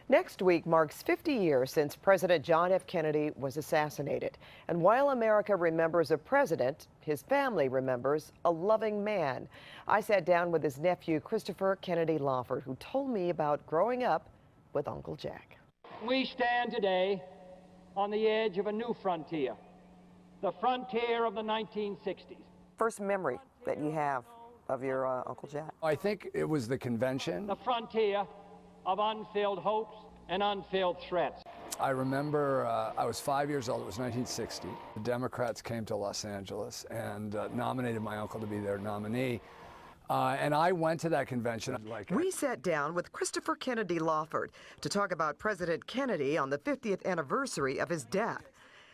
Next week marks 50 years since President John F. Kennedy was assassinated. And while America remembers a president, his family remembers a loving man. I sat down with his nephew, Christopher Kennedy Lawford, who told me about growing up with Uncle Jack. We stand today on the edge of a new frontier, the frontier of the 1960s. First memory that you have of your Uncle Jack? I think it was the convention. The frontier of unfilled hopes and unfilled threats. I remember I was 5 years old. It was 1960. The Democrats came to Los Angeles and nominated my uncle to be their nominee. And I went to that convention. We sat down with Christopher Kennedy Lawford to talk about President Kennedy on the 50th anniversary of his death.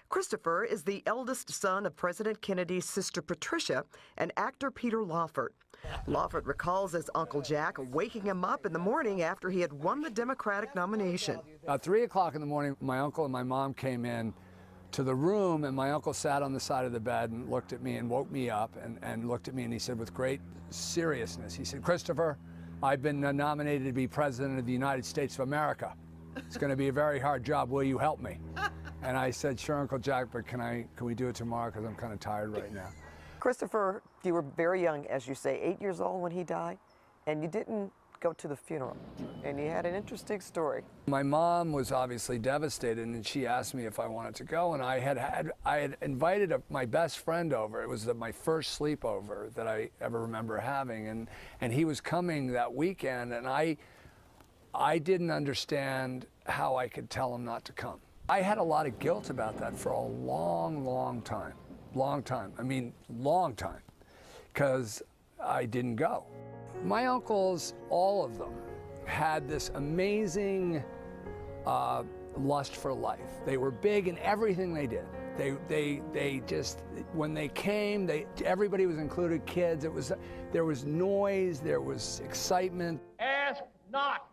Christopher is the eldest son of President Kennedy's sister Patricia and actor Peter Lawford. Lawford recalls his Uncle Jack waking him up in the morning after he had won the Democratic nomination. At 3 o'clock in the morning, my uncle and my mom came in to the room, and my uncle sat on the side of the bed and looked at me and woke me up and looked at me, and he said with great seriousness, he said, "Christopher, I've been nominated to be President of the United States of America. It's going to be a very hard job. Will you help me?" And I said, "Sure, Uncle Jack, but can we do it tomorrow because I'm kind of tired right now." Christopher, you were very young, as you say, 8 years old when he died, and you didn't go to the funeral, and you had an interesting story. My mom was obviously devastated, and she asked me if I wanted to go, and I had invited my best friend over. It was my first sleepover that I ever remember having, and he was coming that weekend, and I didn't understand how I could tell him not to come. I had a lot of guilt about that for a long time. Long time, because I didn't go. My uncles, all of them, had this amazing lust for life. They were big in everything they did. They just, when they came, everybody was included, kids. There was noise, there was excitement. Ask not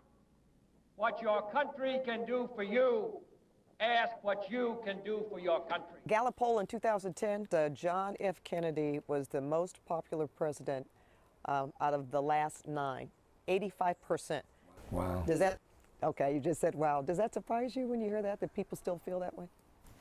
what your country can do for you. Ask what you can do for your country. Gallup poll in 2010, John F. Kennedy was the most popular president out of the last 9, 85%. Wow. Does that, okay, you just said wow. Does that surprise you when you hear that people still feel that way?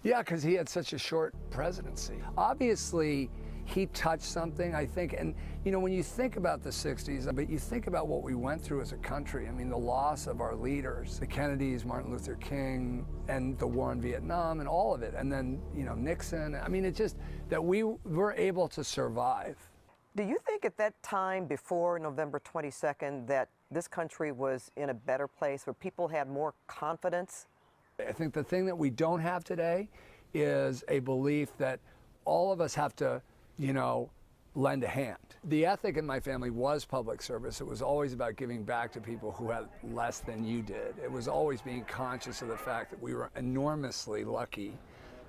Yeah, because he had such a short presidency. Obviously, he touched something, I think, and you know, when you think about the 60s, but you think about what we went through as a country. I mean, the loss of our leaders, the Kennedys, Martin Luther King, and the war in Vietnam, and all of it, and then, you know, Nixon. I mean, it's just that we were able to survive. Do you think at that time before November 22nd that this country was in a better place, where people had more confidence? I think the thing that we don't have today is a belief that all of us have to, you know, lend a hand. The ethic in my family was public service. It was always about giving back to people who had less than you did. It was always being conscious of the fact that we were enormously lucky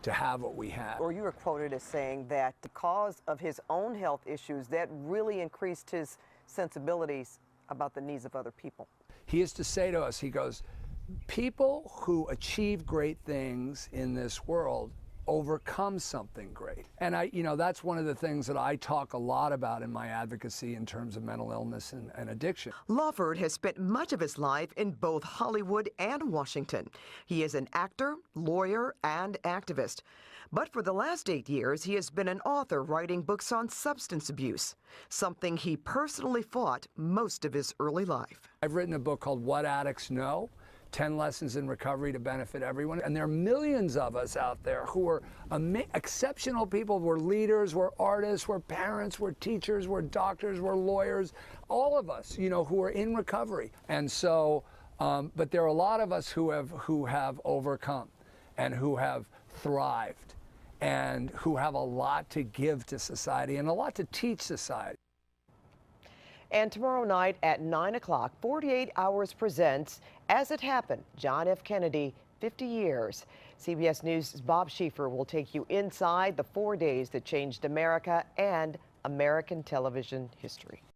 to have what we had. Or you were quoted as saying that because of his own health issues, that really increased his sensibilities about the needs of other people. He used to say to us, he goes, "People who achieve great things in this world overcome something great." And you know, that's one of the things that I talk a lot about in my advocacy in terms of mental illness and addiction. Lawford has spent much of his life in both Hollywood and Washington. He is an actor, lawyer, and activist. But for the last 8 years, he has been an author writing books on substance abuse, something he personally fought most of his early life. I've written a book called What Addicts Know: 10 Lessons in Recovery to Benefit Everyone. And there are millions of us out there who are exceptional people. We're leaders, we're artists, we're parents, we're teachers, we're doctors, we're lawyers, all of us, you know, who are in recovery. And so, but there are a lot of us who have overcome and who have thrived and who have a lot to give to society and a lot to teach society. And tomorrow night at 9 o'clock, 48 Hours presents As It Happened, John F. Kennedy, 50 years. CBS News' Bob Schieffer will take you inside the 4 days that changed America and American television history.